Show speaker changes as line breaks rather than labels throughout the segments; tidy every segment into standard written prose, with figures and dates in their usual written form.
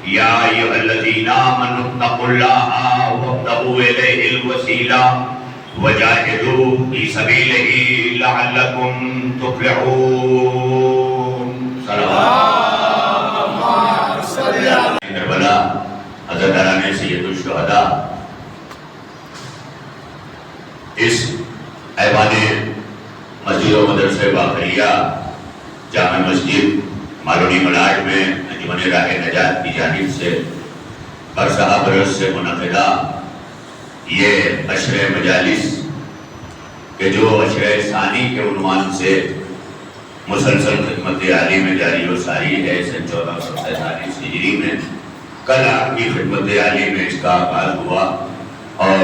یا ایھا الذین آمنوا اتقوا اللہ وابتغوا الیہ الوسیلہ وجاہدوا فی سبیلہ لعلکم تفلحون۔ کربلا حضرت علامہ سید الشہداء اس ایوان مسجد و مدرسہ باقریہ جامع مسجد مالونی ملاڈ میں انجمن راہ نجات کی جانب سے برسہ برس سے منعقدہ یہ عشر مجالس کہ جو عشر ثانی کے عنوان سے مسلسل خدمت عالی میں جاری و ساری ہے سن 1447 ہجری میں، کل آپ کی خدمت عالی میں اس کا آغاز ہوا، اور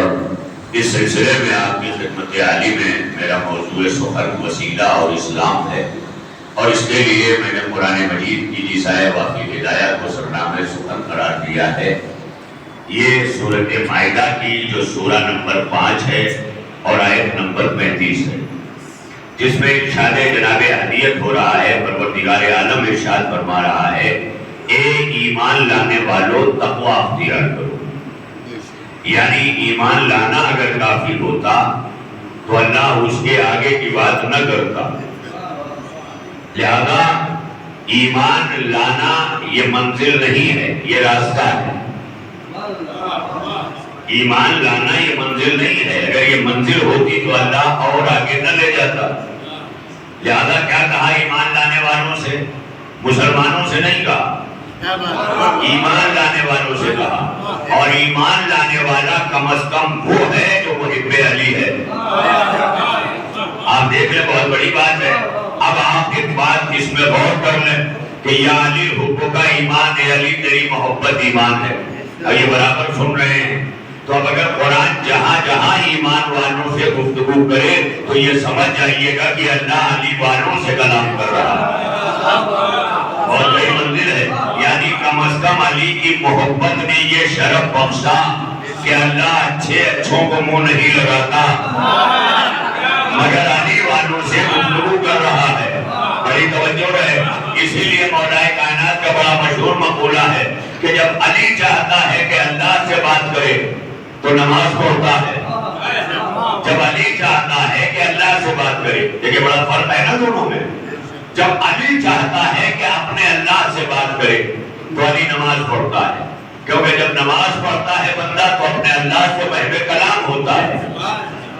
اس سلسلے میں آپ کی خدمت عالی میں میرا موضوع سخن وسیلہ اور اسلام ہے، اور اس کے لیے میں نے قرآن مجید کی جزائے واقعی ہدایت کو سرنامہ سخن قرار دیا ہے۔ یہ سورۃ مائدہ کی جو سورہ نمبر 5 ہے اور آیت نمبر 35 ہے، جس میں ارشاد جناب ہدیت ہو رہا ہے، پروردگار عالم ارشاد فرما رہا ہے، اے ایمان لانے والوں تقوی اختیار کرو۔ یعنی ایمان لانا اگر کافی ہوتا تو اللہ اس کے آگے کی بات نہ کرتا، لہذا ایمان لانا یہ منزل نہیں ہے، یہ راستہ ہے۔ ایمان لانا یہ منزل نہیں ہے، اگر یہ منزل ہوتی تو اللہ اور آگے نہ لے جاتا۔ لہذا کیا کہا ایمان لانے والوں سے؟ مسلمانوں سے نہیں کہا، ایمان لانے والوں سے کہا، اور ایمان لانے والا کم از کم وہ ہے جو محب علی ہے۔ آپ دیکھ لیں، بہت بڑی بات ہے۔ اب آپ ایک بات اس میں غور کر لیں کہ یا علی حب کا ایمان ہے، علی تیری محبت ایمان ہے، اور یہ برابر سن رہے ہیں۔ تو اب اگر قرآن جہاں جہاں ایمان والوں سے گفتگو کرے تو یہ سمجھ جائیے گا کہ اللہ علی والوں سے کلام کر رہا ہے، بہت بڑی منزل ہے۔ یعنی کم از کم علی کی محبت نے یہ شرف بخشا کہ اللہ اچھوں کو منہ نہیں لگاتا، مگر علی والوں سے گفتگو کر رہا ہے۔ بڑی توجہ ہے، اسی لیے مولا کائنات کا بڑا مشہور مقولہ ہے کہ جب علی چاہتا ہے کہ اللہ سے بات کرے تو نماز پڑھتا ہے، جب علی چاہتا ہے کہ اللہ سے بات کرے، دیکھیں بڑا فرق ہے نا دونوں میں۔ جب علی چاہتا ہے کہ اپنے اللہ سے بات کرے تو علی نماز پڑھتا ہے، کیونکہ جب نماز پڑھتا ہے بندہ تو اپنے اللہ سے محو کلام ہوتا ہے۔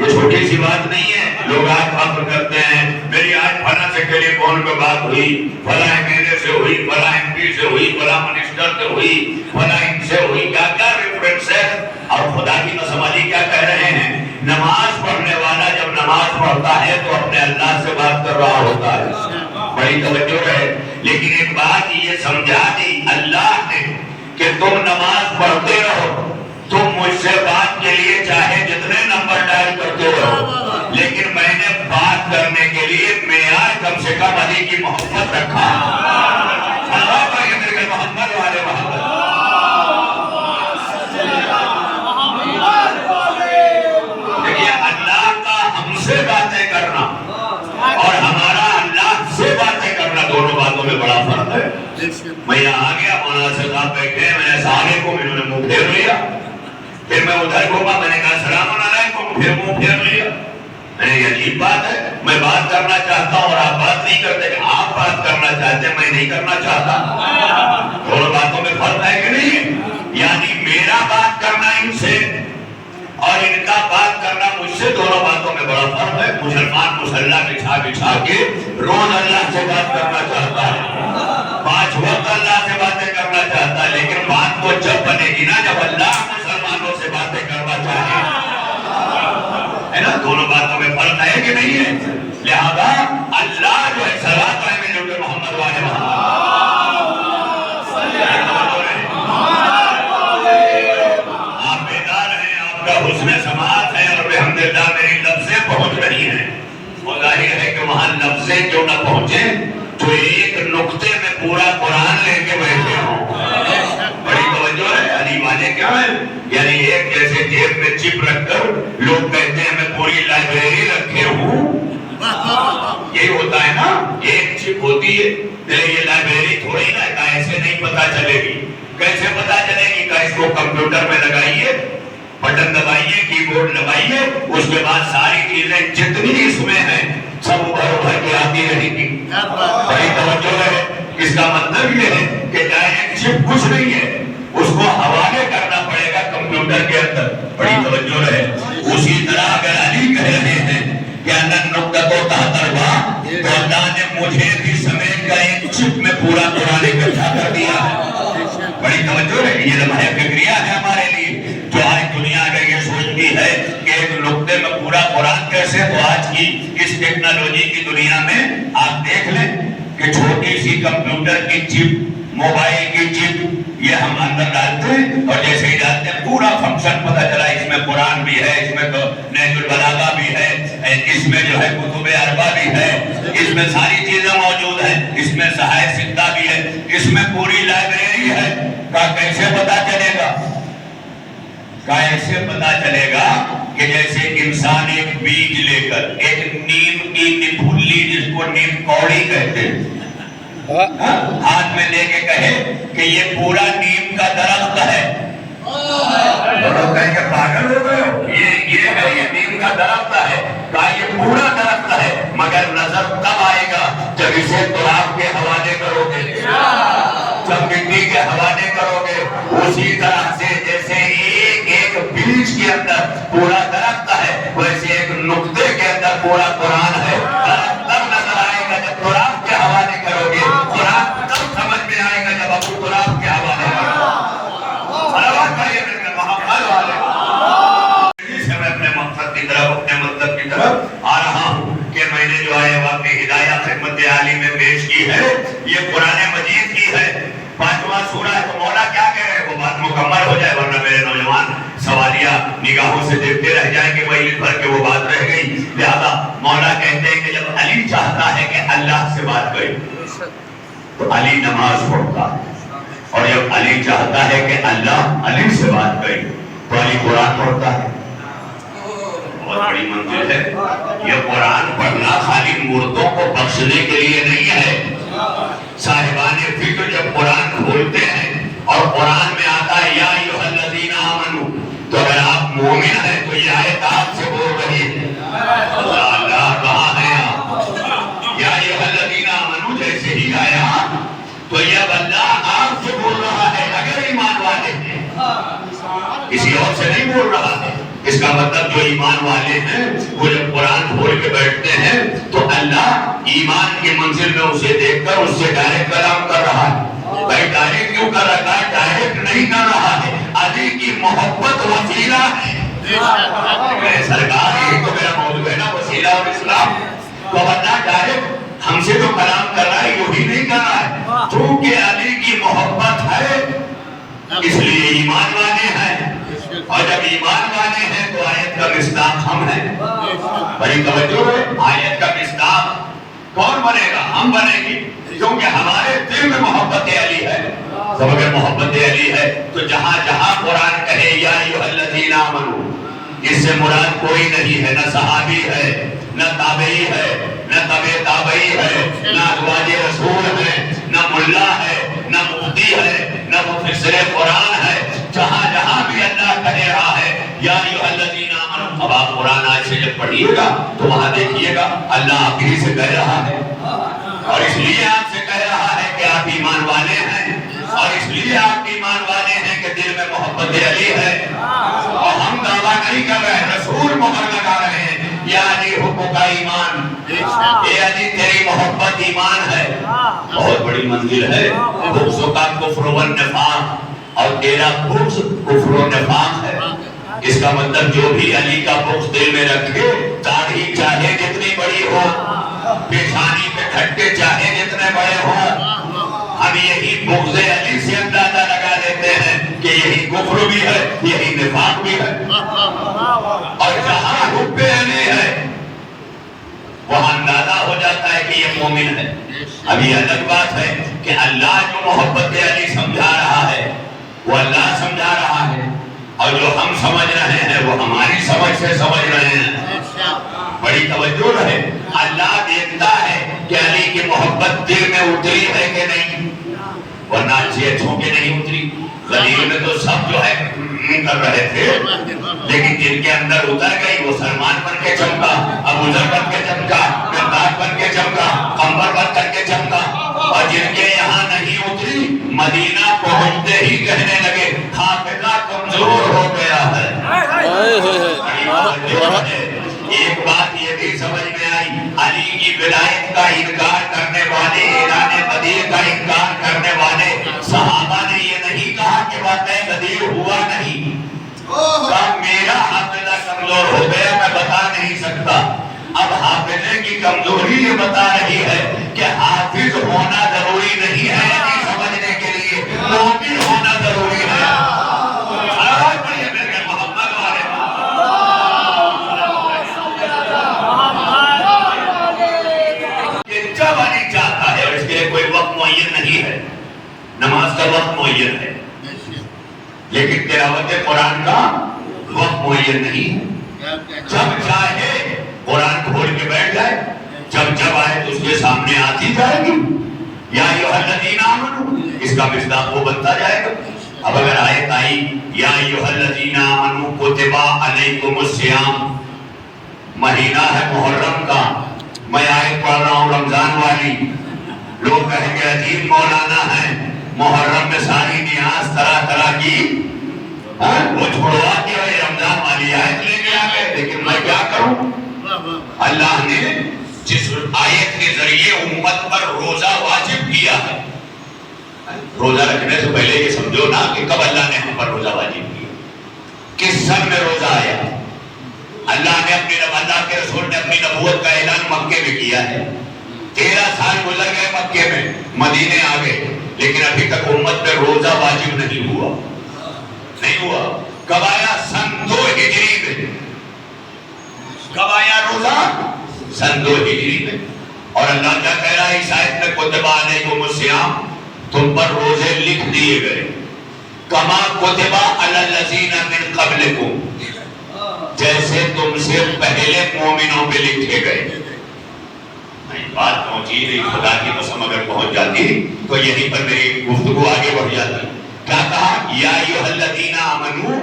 یہ چھوٹی سی بات نہیں ہے۔ لوگ آج فخر کرتے ہیں، میری آج فلاں سے ٹیلی فون پہ بات ہوئی، فلاں ایم ایل اے سے ہوئی، فلاں ایم پی سے ہوئی، فلاں منسٹر سے ہوئی، فلاں ان سے ہوئی، کیا کیا ریفرنس ہے۔ اور خدا کی قسم علی کیا کہہ رہے ہیں؟ نماز پڑھنے والا جب نماز پڑھتا ہے تو اپنے اللہ سے بات کر رہا ہوتا ہے۔ بڑی توجہ ہے۔ لیکن ایک بات یہ سمجھا دی اللہ نے کہ تم نماز پڑھتے رہو، تم مجھ سے بات کے لیے چاہے جتنے نمبر ڈائل کرتے رہو، لیکن میں نے بات کرنے کے لیے معیار کم سے کم علی کی محبت رکھا۔ اللہ کا یہ میرے محمد والے محمد، دیکھیے اللہ کا ہم سے باتیں کرنا اور ہمارا اللہ سے باتیں کرنا، دونوں باتوں میں بڑا فرق ہے۔ میں یہاں آ گیا، مولانا صاحب بیٹھے ہیں، میں نے سارے کو انہوں نے منہ پھیر لیا، پھر میں ادھر گھوما، میں نے کہا السلام علیکم، پھر منہ پھیر لیا۔ میں نے یہ عجیب بات ہے، میں بات کرنا چاہتا ہوں اور آپ بات نہیں کرتے، کہ آپ بات کرنا چاہتے ہیں میں نہیں کرنا چاہتا۔ دونوں باتوں میں فرق ہے کہ نہیں؟ یعنی میرا بات کرنا ان سے اور ان کا بات کرنا مجھ سے، دونوں باتوں میں بڑا فرق ہے۔ مسلمان مسلح بچھا بچھا کے روز اللہ سے بات کرنا چاہتا ہے، 5 وقت اللہ سے باتیں کرنا چاہتا ہے، لیکن بات وہ جب بنے گی نا جب اللہ مسلمانوں سے باتیں کرنا چاہے، ہے نا؟ دونوں باتوں میں فرق ہے کہ نہیں ہے؟ لہذا اللہ جو ہے صلوات ہے میرے محمد والے محمد، آپ بیدار ہیں، آپ کا حسن سماعت ہے، اور الحمدللہ میری لفظیں پہنچ رہی ہیں۔ وہ ظاہر ہے کہ وہاں لفظیں کیوں نہ پہنچیں جو ایک نقطے میں پورا قرآن لے کے بیٹھے ہوں۔ بڑی توجہ ہے۔ علی والے کیا ہیں؟ یعنی ایک جیسے جیب میں چپ رکھ کر لوگ کہتے ہیں ہمیں پوری یہی ہوتا ہے نا، ایک چپ ہوتی ہے، یہ لائبریری تھوڑی نا ایسے نہیں پتا چلے گی، کیسے پتا چلے گی؟ کہ اس کو کمپیوٹر میں لگائیے، بٹن دبائیے، کی بورڈ دبائیے، اس کے بعد ساری چیزیں جتنی اس میں ہیں سب ابھر کے آتی رہے گی۔ بڑی توجہ ہے، اس کا مطلب یہ ہے کہ ڈائریکٹ چپ کچھ نہیں ہے، اس کو حوالے کرنا پڑے گا کمپیوٹر کے اندر۔ بڑی توجہ ہے۔ اسی طرح اگر علی کہہ رہے ہیں کہ اندر نقطہ تو تحتربا، تو اللہ نے مجھے بھی سمیٹ کر ایک چپ میں پورا قرآن اکٹھا کر دیا ہے۔ بڑی توجہ ہے، یہ لمحہ فکریہ ہے ہمارے لیے، جو آج دنیا اگر یہ سوچتی ہے کہ ایک نقطے میں پورا قرآن کیسے، تو آج کی اس ٹیکنالوجی کی دنیا میں آپ دیکھ لیں کہ چھوٹی سی کمپیوٹر کی چپ، موبائل کی چپ، یہ ہم اندر ڈالتے ہیں اور جیسے ہی ڈالتے ہیں پورا فنکشن پتہ چلا، اس میں قرآن بھی ہے، اس میں نہج البلاغہ بھی ہے، اس میں جو ہے کتب اربع بھی ہے، اس میں ساری چیزیں موجود ہیں، اس میں صحائف ستہ بھی ہے، اس میں پوری لائبریری ہے۔ کیسے پتہ چلے گا؟ کیسے پتہ چلے گا کہ جیسے انسان ایک بیج لے کر، ایک نیم کی نپھلی، جس کو نیم کوڑی کہتے ہیں، ہاتھ میں لے کے کہے کہ یہ پورا نیم کا درخت ہے، لوگ کہیں کہ پاگل ہو گئے ہو، یہ ہے، یہ نیم کا درخت ہے، کہا یہ پورا درخت ہے، مگر نظر تب آئے گا جب اسے تراب کے حوالے کرو گے، جب مٹی کے حوالے کرو گے۔ اسی طرح سے جیسے ایک ایک بیج کے اندر پورا درخت ہے، ویسے ایک نقطے کے اندر پورا قرآن ہے۔ درخت تب نظر آئے گا جب تراب کے حوالے کرو گے، قرآن تب سمجھ میں آئے گا جب ابو تراب کے حوالے کرو گے۔ صلوات پڑھیے میرے محمد والے۔ میں اپنے مقصد کی طرف، اپنے مطلب کی طرف آ رہا ہوں کہ میں نے جو آئے واقعی ہدایہ خدمت عالی میں پیش کی ہے، یہ قرآن مجید کی ہے، 5واں سورہ ہے۔ تو مولا کیا کہہ رہے ہیں؟ وہ بات مکمل ہو جائے، ورنہ میرے نوجوان سوالیہ نگاہوں سے دیکھتے رہ جائیں کہ مجلس بھر کے وہ بات رہ گئی۔ لہذا مولا کہتے ہیں کہ جب علی چاہتا ہے کہ اللہ سے بات کرے تو علی نماز پڑھتا ہے، اور جب علی چاہتا ہے کہ اللہ علی سے بات کرے تو علی قرآن پڑھتا ہے۔ بہت بڑی منزل ہے یہ۔ قرآن پڑھنا خالی مردوں کو بخشنے کے لیے نہیں ہے۔ صاحبان فکر جب قرآن کھولتے ہیں اور قرآن میں آتا ہے یا ایھا الذین آمنو، تو اگر آپ مومن ہیں تو یہ آیت آپ سے بول رہی ہے۔ اللہ اللہ کہاں ہیں آپ؟ یا ایھا الذین آمنو جیسے ہی آیا تو یہ اب اللہ آپ سے بول رہا ہے، اگر ایمان والے ہیں، کسی اور سے نہیں بول رہا ہے۔ اس کا مطلب جو ایمان والے ہیں وہ جب قرآن کھول کے بیٹھتے ہیں تو اللہ ایمان کی منزل میں اسے دیکھ کر اس سے ڈائریکٹ کلام کر رہا ہے۔ بھائی ڈائریکٹ کیوں کر رہا ہے؟ ڈائریکٹ نہیں کر رہا ہے، علی کی محبت وسیلہ ہے۔ سرکار یہ تو میرا موضوع ہے نا، وسیلہ اور اسلام، تو اللہ ڈائریکٹ ہم سے جو کلام کر رہا ہے یہی نہیں کر رہا ہے، چونکہ علی کی محبت ہے اس لیے ایمان والے ہیں، اور جب ایمان والے ہیں تو آیت کا مصداق ہم ہیں۔ بڑی توجہ ہے، آیت کا مصداق کون بنے گا؟ ہم بنیں گے، کیونکہ ہمارے دل میں محبت علی ہے۔ جب اگر محبت علی ہے تو جہاں جہاں قرآن کہے یا ایھا الذین آمنو، اس سے مراد کوئی نہیں ہے، نہ صحابی ہے، نہ تابعی ہے، نہ تبع تابعی ہے، نہ ازواج رسول ہے، نہ ملا ہے، نہ مفتی ہے، نہ مفسر قرآن ہے۔ جہاں جہاں بھی اللہ کہہ رہا ہے یا ایھا الذین آمنو، اب آپ قرآن آج سے جب پڑھیے گا تو وہاں دیکھیے گا اللہ آپ ہی سے کہہ رہا ہے، اور اس لیے آپ سے کہہ رہا ہے کہ آپ ایمان والے ہیں، اور اس لیے آپ ایمان والے ہیں کہ دل میں محبت علی ہے۔ اور ہم دعویٰ نہیں کر رہے ہیں، رسول مہر لگا رہے ہیں، یا علی حب کا ایمان، اے علی تیری محبت ایمان ہے۔ بہت بڑی منزل ہے۔ بغض کا کفر و نفاق، اور تیرا بغض کفر و نفاق ہے۔ اس کا مطلب جو بھی علی کا بغض دل میں رکھے، داڑھی چاہے جتنی بڑی ہو، پیشانی پہ کھٹے چاہے جتنے بڑے ہوں، ہم یہی بغض علی سے اندازہ لگا لیتے ہیں کہ یہی کفر بھی ہے، یہی نفاق بھی ہے۔ اور جہاں حب علی ہے وہاں اندازہ ہو جاتا ہے کہ یہ مومن ہے۔ اب یہ الگ بات ہے کہ اللہ جو محبت علی سمجھا رہا ہے وہ اللہ سمجھا رہا ہے، اور جو ہم سمجھ رہے ہیں وہ ہماری سمجھ سے سمجھ رہے ہیں۔ بڑی توجہ رہے۔ اللہ دیکھتا ہے کہ علی کی محبت دل میں اتری ہے کہ نہیں، ورنہ اچھے اچھوں کے نہیں اتری۔ غدیر میں تو سب جو ہے کر رہے تھے، لیکن جن کے اندر اتر گئی وہ سلمان بن کے چمکا، ابو ذر بن کے چمکا، مقداد بن کے چمکا، قمر بن کر کے چمکا، اور جن کے یہاں نہیں اتری مدینہ پہنچتے ہی کہنے لگے حافظہ کمزور ہو گیا ہے۔ ایک بات یہ بھی سمجھ میں آئی، علی کی ولایت کا انکار کرنے والے، اعلان غدیر کا انکار کرنے والے صحابہ نے یہ نہیں کہا کہ واقعہ غدیر ہوا نہیں، کہا میرا حافظہ کمزور ہو گیا میں بتا نہیں سکتا۔ اب حافظے کی کمزوری یہ بتا رہی ہے کہ حافظ ہونا ضروری نہیں ہے یہ سمجھنے کے لیے مومن ہونا ضروری ہے۔ جب علی چاہتا ہے، اور اس کے لیے کوئی وقت معین نہیں ہے، نماز کا وقت معین ہے لیکن تلاوت قرآن کا وقت معین نہیں ہے، جب چاہے قرآن کھول کے بیٹھ جائے، جب آئے تو اس کے سامنے آتی جائے گی، یا ایھا الذین آمنوا، اس کا مصداق وہ بنتا جائے گا۔ اب اگر آیت آئی یا ایھا الذین آمنوا کتب علیکم الصیام، مہینہ ہے محرم کا، میں آیت پڑھ رہا ہوں رمضان والی، لوگ کہیں گے عجیب مولانا ہے، محرم میں ساری نیاز طرح طرح کی وہ چھوڑوا کے رمضان والی آیت لے کے آ گئے، لیکن میں کیا کروں؟ اللہ نے جس آیت کے ذریعے امت پر روزہ واجب کیا ہے، روزہ رکھنے سے پہلے یہ سمجھو نا کہ کب اللہ نے ہم پر روزہ واجب کیا، کس سن میں روزہ آیا؟ اللہ کے رسول نے اپنی نبوت کا اعلان مکے میں کیا ہے، 13 سال گزر گئے مکے میں، مدینے آ گئے، لیکن ابھی تک امت پہ روزہ واجب نہیں ہوا۔ کب آیا؟ سن 2 ہجری میں۔ کب آیا روزہ؟ سن 2 ہجری میں۔ اور اللہ کیا کہہ رہا ہے اس آیت میں کتب علیکم الصیام، تم پر روزے لکھ دیے گئے، کما کتب علی الذین من قبلکم، جیسے تم سے پہلے مومنوں پہ لکھے گئے۔ بات پہنچی نہیں، خدا کی قسم اگر پہنچ جاتی تو یہیں پر میری گفتگو آگے بڑھ جاتی۔ کیا کہا؟ یا ایھا الذین آمنوا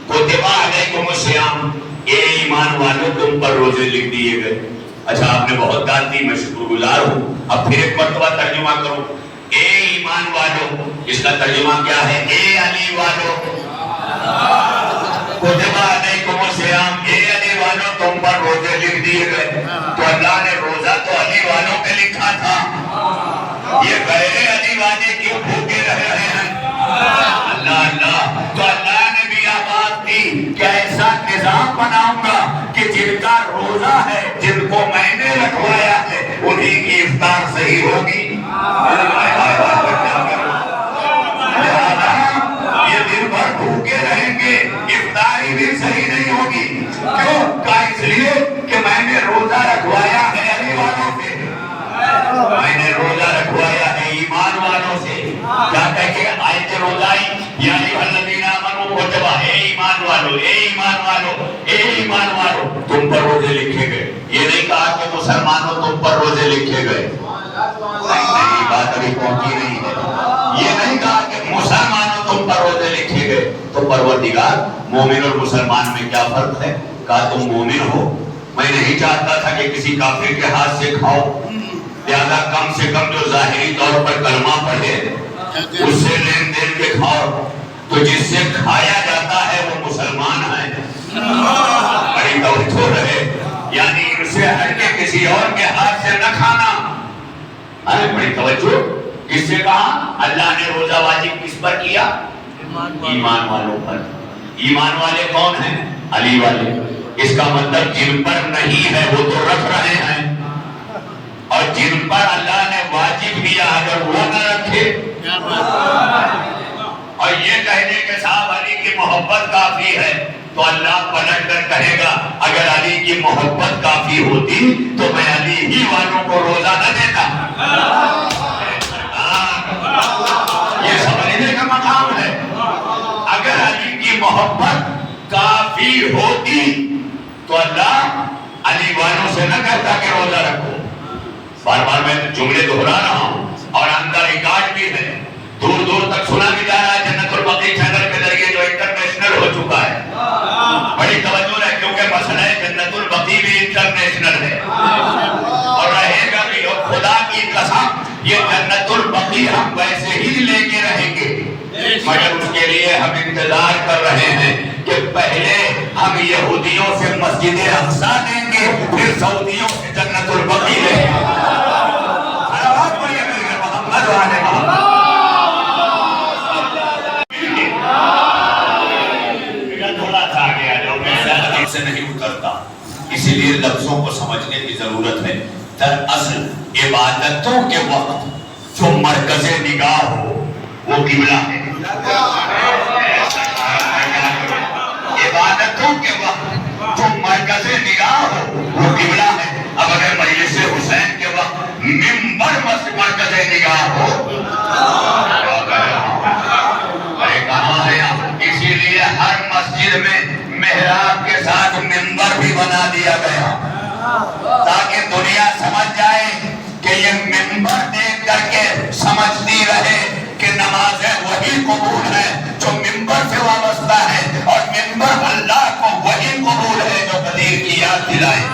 کتب علیکم الصیام، اے ایمان والو تم پر روزے لکھ دیے گئے۔ اچھا آپ نے بہت داد دی، میں شکر گزار ہوں، اب پھر ایک مرتبہ ترجمہ کرو، اے ایمان والو، اس کا ترجمہ کیا ہے؟ اے علی والو، کتب علیکم الصیام، اے علی والو تم پر روزے لکھ دیے گئے۔ تو اللہ نے روزہ تو علی والوں پہ لکھا تھا، یہ غیر علی والے کیوں بھوکے رہ رہے ہیں؟ اللہ تو اللہ نے بھی آواز دی کہ ایسا نظام بناؤں گا کہ جن کا روزہ ہے، جن کو میں نے رکھوایا ہے، انہی کی افطار صحیح ہوگی۔ یہ دن بھر بھوکے رہیں گے، افطاری بھی صحیح نہیں ہوگی۔ کیوں؟ کہا اس لیے کہ میں نے روزہ رکھوایا ہے علی والوں سے، میں نے روزہ رکھوایا ہے ایمان والوں سے۔ کیا کہہ کے آیت روزہ آئی؟ یا ایھا الذین آمنوا کتب، اے ایمان والو، اے ایمان والو، اے ایمان والو تم پر روزے لکھے گئے۔ یہ نہیں کہا کہ مسلمانوں تم پر روزے لکھے گئے، نہیں، بات ابھی پہنچی نہیں ہے۔ یہ نہیں کہا کہ مسلمانوں تم پر روزے لکھے گئے۔ تو پروردگار مومن اور مسلمان میں کیا فرق ہے؟ کہا تم مومن ہو، میں نہیں چاہتا تھا کہ کسی کافر کے ہاتھ سے کھاؤ، لہذا کم سے کم جو ظاہری طور پر کلمہ پڑھے اس سے لین دین کے کھاؤ۔ تو جس سے کھایا جاتا ہے وہ مسلمان ہے، بڑی توجہ رہے، یعنی ان سے ہٹ کے کسی اور کے ہاتھ سے نہ کھانا۔ بڑی توجہ، کس سے کہا؟ اللہ نے روزہ واجب کس پر کیا؟ ایمان والوں پر۔ ایمان والے کون ہیں؟ علی والے۔ اس کا مطلب جن پر نہیں ہے وہ تو رکھ رہے ہیں، اور جن پر اللہ نے واجب کیا اگر وہ نہ رکھے، اور یہ کہنے کے صاحب علی کی محبت کافی ہے، تو اللہ پلٹ کر کہے گا اگر علی کی محبت کافی ہوتی تو میں علی ہی والوں کو روزہ نہ دیتا۔ یہ سمجھنے کا مقام ہے، اگر علی کی محبت کافی ہوتی تو اللہ علی والوں سے نہ نہ کہتا کہ روزہ رکھو. بار بار میں جملے دہرا رہا ہوں اور اندر ریکارڈ بھی ہے, دور دور تک سنا بھی جا رہا ہے. جنت البقیع چینل کے ذریعے جو انٹرنیشنل ہو چکا ہے, بڑی توجہ ہے کیونکہ مسئلہ جنت البقیع بھی انٹرنیشنل ہے اور رہے گا بھی. اور خدا کی قسم یہ جنت البقیع ہم ویسے ہی لے کے رہیں گے, مگر اس کے لیے ہم انتظار کر رہے ہیں کہ پہلے ہم یہودیوں سے مسجد اقصی لیں گے, پھر سعودیوں سے جنت البقیع لیں گے. سے نہیں اترتا, اسی لیے لفظوں کو سمجھنے کی ضرورت ہے. دراصل عبادتوں کے وقت جو مرکز نگاہ ہو وہ قبلہ ہے. عبادتوں کے وقت جو مرکز نگاہ ہو وہ قبلہ ہے. اب اگر مجلس حسین کے وقت منبر مرکز نگاہ ہو کہاں ہے؟ اسی لیے ہر مسجد میں محراب کے ساتھ منبر بھی بنا دیا گیا تاکہ دنیا سمجھ جائے کہ یہ منبر دیکھ کر کے سمجھتی رہے کہ نمازیں وہی قبول ہے جو منبر سے وابستہ ہے, اور منبر اللہ کو وہی قبول ہے جو قدیر کی یاد دلائے.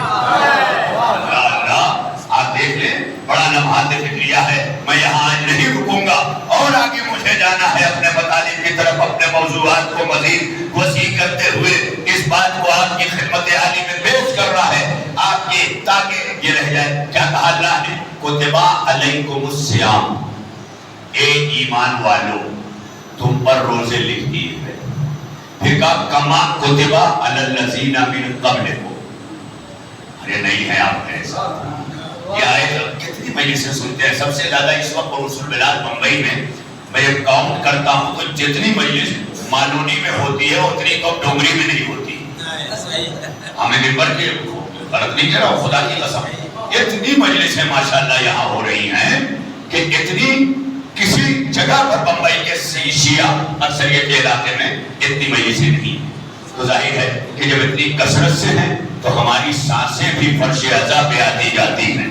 آپ دیکھ لیں, بڑا لمحات فکریہ ہے. میں یہاں آج نہیں رکوں گا اور آگے مجھے جانا ہے اپنے مطالب کی طرف, اپنے موضوعات کو مزید وسیع کرتے ہوئے اس بات کو آپ کی خدمت عالی میں پیش کر رہا ہے آپ کی, تاکہ یہ رہ جائے. کیا کہا اللہ نے؟ کتبہ علیکم الصیام, اے ایمان والو تم پر روزے لکھ دیے گئے. پھر کہا کما کتبہ علی الذین من قبلکم, ارے نہیں ہے آپ میرے ساتھ. یہ آیت کتنی مجلسیں سنتے ہیں, سب سے زیادہ اس وقت رسول بلاد بمبئی میں جب کاؤنٹ کرتا ہوں تو جتنی مجلس مالونی میں ہوتی ہے اتنی کب ڈونگری میں نہیں ہوتی. ہمیں ممبر کے غلط نہیں کہہ رہا ہوں, خدا کی قسم اتنی مجلسیں ماشاءاللہ یہاں ہو رہی ہیں کہ اتنی کسی جگہ پر بمبئی کے شیعہ اکثریت کے علاقے میں اتنی مجلسیں نہیں. تو ظاہر ہے کہ جب اتنی کثرت سے ہیں تو ہماری سانسیں بھی فرش اعضا پہ آتی جاتی ہیں.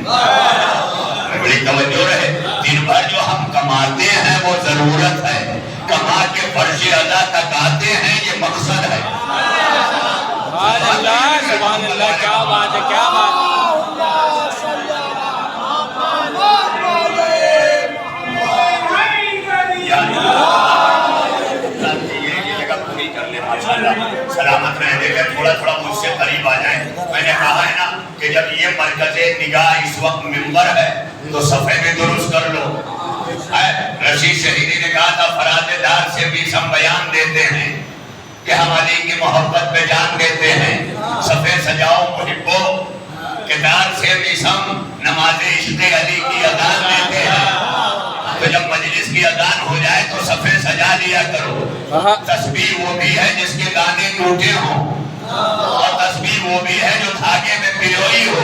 بڑی توجہ رہے, دن بھر جو ہم کماتے ہیں وہ ضرورت ہے, کما کے فرش اعضا تک آتے ہیں یہ مقصد ہے.
سبحان اللہ, سبحان اللہ, کیا بات ہے, کیا بات ہے. سلامت رہے, دیکھیں تھوڑا تھوڑا مجھ سے قریب آ جائیں. میں نے کہا ہے نا کہ جب یہ مرکز نگاہ اس وقت منبر ہے تو صفحے میں درست کر لو. رشید شہیدی نے کہا تھا فراز دار سے بھی ہم بیان دیتے ہیں کہ ہم علی کی محبت پہ جان دیتے ہیں. صفحے سجاؤ محبو کہ دار سے بھی ہم نماز عشق علی کی اذان دیتے ہیں. تو جب مجلس کی اذان ہو جائے تو صفحے سجا لیا کرو. تسبیح وہ بھی ہے جس کے دانے ٹوٹے ہوں, اور تسبیح وہ بھی ہے جو دھاگے میں پیروئی ہو,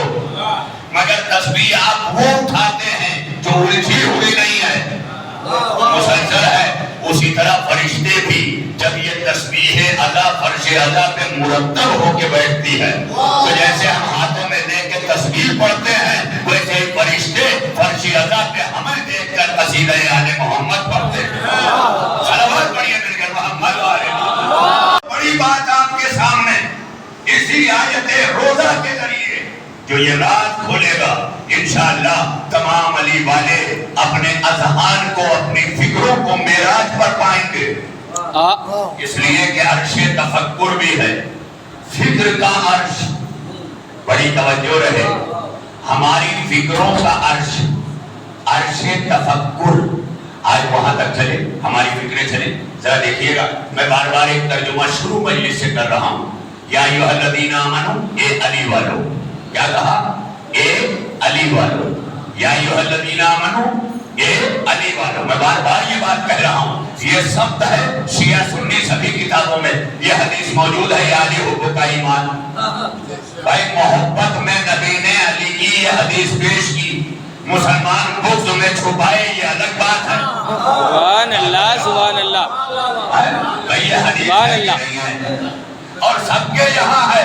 مگر تسبیح آپ وہ اٹھاتے ہیں جو الجھی ہوئی نہیں ہے, مسلسل ہے. اسی طرح فرشتے بھی جب یہ تسبیح ادا فرش ادا پہ مرتب ہو کے بیٹھتی ہے تو جیسے ہم ہاتھوں میں لے کے تسبیح پڑھتے ہیں ویسے ہی فرشتے فرش ادا پہ ہمیں دیکھ کر قصیدہ آل محمد پڑھتے ہیں. صلوات پڑھیے مل کر محمد والے. بڑی بات آپ کے سامنے اسی آیت روزہ کے ذریعے جو یہ راز کھولے گا انشاءاللہ تمام علی والے اپنے اذہان کو اپنی فکروں کو معراج پر پائیں گے. اس لیے کہ عرش تفکر بھی ہے, فکر کا عرش. بڑی توجہ رہے, ہماری فکروں کا عرش عرش تفکر. آج وہاں تک چلے, ہماری فکریں چلیں. ذرا دیکھیے گا, میں بار بار ایک ترجمہ شروع مجلس سے کر رہا ہوں. یا ایھا الذین آمنوا, اے علی والو. کیا کہا؟ اے علی والو. یا ایھا الذین آمنوا, اے علی والو. میں بار بار یہ بات کہہ رہا ہوں, یہ سبت ہے شیعہ سنی سبھی کتابوں میں یہ حدیث موجود ہے. یا علی حب کا ایمان. بھائی محبت میں نبی نے علی کی یہ حدیث پیش کی, مسلمان بغض میں چھپائے یہ الگ بات ہے. سبحان اللہ, سبحان اللہ,
یہ حدیث
سبحان اللہ.
اور سب کے یہاں ہے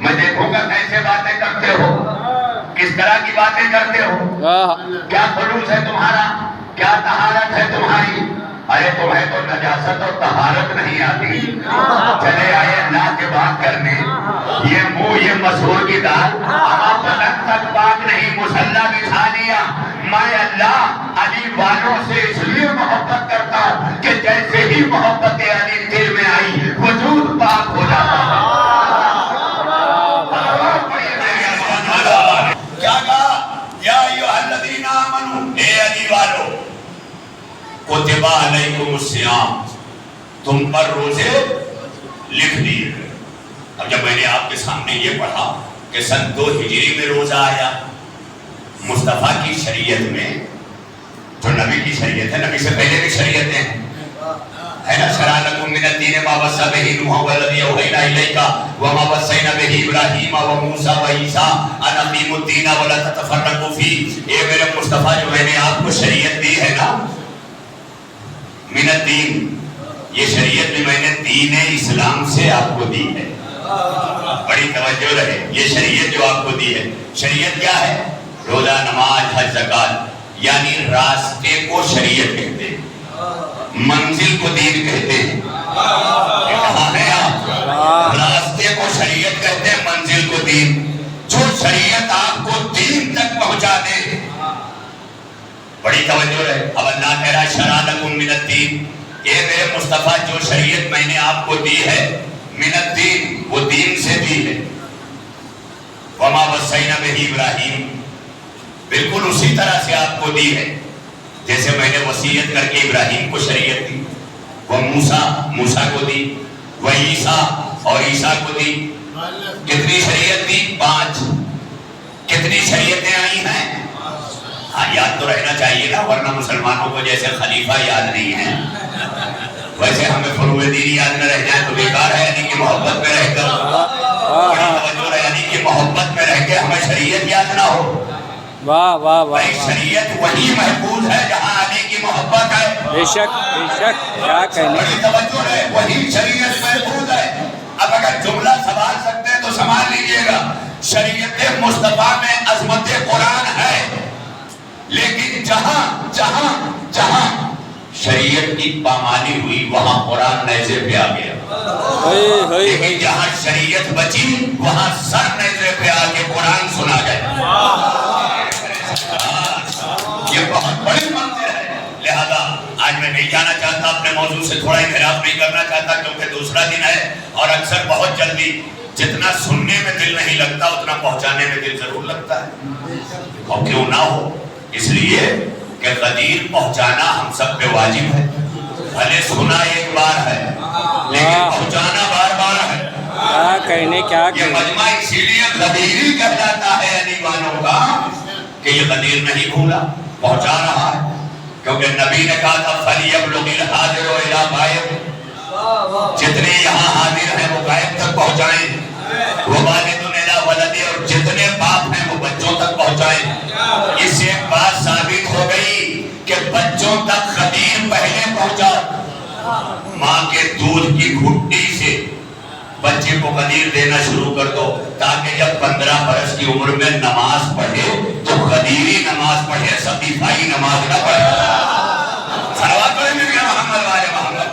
میں دیکھوں گا کیسے باتیں کرتے ہو, کس طرح کی باتیں کرتے ہو, کیا خلوص ہے تمہارا, کیا طہارت ہے تمہاری. ارے تمہیں تو نجاست اور طہارت نہیں آتی, چلے آئے اللہ کے بات کرنے. یہ منہ یہ مسحور کی دال بدن تک پاک نہیں, مصلی بچھا لیا. میں اللہ علی والوں سے اس لیے محبت کرتا ہوں کہ جیسے ہی محبت علی دل میں آئی وجود پاک ہو جاتا ہے. کیا کہا, یا ایھا الذین آمنوا, اے علی والو, کتب علیکم الصیام, تم پر روزے لکھ دیے. اب جب میں نے آپ کے سامنے یہ پڑھا کہ سن 2 ہجری میں روزہ آیا, مصطفیٰ کی شریعت میں, جو نبی کی شریعت ہے, نبی سے پہلے بھی شریعتیں ہیں, ہے نا, شرع لکم من الدین ما وصی بہ نوح والذی اوحینا الیک وما وصینا بہ ابراہیم وموسیٰ وعیسیٰ ان اقیموا الدین ولا تتفرقوا فیہ. اے میرے مصطفیٰ, جو میں نے آپ کو شریعت دی ہے نا, من الدین, یہ شریعت بھی میں نے دین اسلام سے آپ کو دی ہے. بڑی توجہ رہے, یہ شریعت جو آپ کو دی ہے, شریعت کیا ہے؟ روزہ, نماز, حج, زکات. یعنی راستے کو شریعت کہتے ہیں, منزل کو دین کہتے ہیں. کہاں ہیں آپ؟ راستے کو شریعت کہتے ہیں, منزل کو دین. جو شریعت آپ کو دین تک پہنچا دے. بڑی توجہ رہے. اب اللہ کہہ رہا ہے شرع لکم من الدین, اے میرے مصطفیٰ, جو شریعت میں نے آپ کو دی ہے, من الدین, وہ دین سے دی ہے. وما وصینا بہ ابراہیم, بالکل اسی طرح سے آپ کو دی ہے جیسے میں نے وصیت کر کے ابراہیم کو شریعت دی. وہ موسیٰ کو دی, وہ عیسیٰ اور عیسیٰ کو دی. کتنی شریعت دی؟ 5. کتنی شریعتیں آئی ہیں؟ ہاں, یاد تو رہنا چاہیے نا, ورنہ مسلمانوں کو جیسے خلیفہ یاد نہیں ہے ویسے ہمیں فروع دین یاد نہ رہ جائیں تو بیکار ہے. یعنی کہ محبت میں رہ کر, بڑی توجہ رہے, یعنی کہ محبت میں رہ کے ہمیں شریعت یاد نہ ہو.
واہ واہ واہ,
شریعت وہی محفوظ ہے جہاں علی کی محبت ہے.
بے شک بے شک, کیا کہنے.
بڑی توجہ ہے, وہی شریعت محفوظ ہے. اب اگر جملہ سنبھال سکتے ہیں تو سنبھال لیجئے گا. شریعت مصطفیٰ میں عظمت قرآن ہے, لیکن جہاں جہاں جہاں شریعت کی پامالی ہوئی وہاں قرآن نیزے پہ آ گیا. لیکن جہاں شریعت بچی وہاں سر نیزے پہ آ کے قرآن سنا گیا. یہ بہت بڑی منزل ہے. لہذا آج میں نہیں جانا چاہتا, اپنے موضوع سے تھوڑا انحراف نہیں کرنا چاہتا, کیونکہ دوسرا دن ہے اور اکثر بہت جلدی جتنا سننے میں دل نہیں لگتا اتنا پہنچانے میں دل ضرور لگتا ہے. اور کیوں نہ ہو, اس لیے کہ غدیر پہنچانا ہم سب پہ واجب ہے. بھلے سنا ایک بار ہے لیکن پہنچانا بار بار ہے.
کیا کہنے, کیا
یہ
کہنے.
مجمع اسی لیے غدیری کہلاتا ہے علی والوں کا کہ یہ غدیر نہیں بھولا, پہنچا رہا ہے. کیونکہ نبی نے کہا تھا فَلْيَبْلُغِ الْحَاضِرُ إِلَىٰ غَائِبٍ, جتنے یہاں حاضر ہیں وہ غائب تک پہنچائیں. وَوَالِدٌ إِلَىٰ وَلَدِهِ, اور جتنے باپ ہیں وہ بچوں تک پہنچائیں. اس سے ایک بات ثابت ہو گئی کہ بچوں تک غدیر پہلے پہنچاؤ. ماں کے دودھ کی گھٹی سے بچے کو غدیر دینا شروع کر دو, تاکہ جب 15 برس کی عمر میں نماز پڑھے تو غدیری نماز پڑھے, سقیفائی نماز نہ پڑھے. صلوات پڑھیں نبی محمد والے محمد.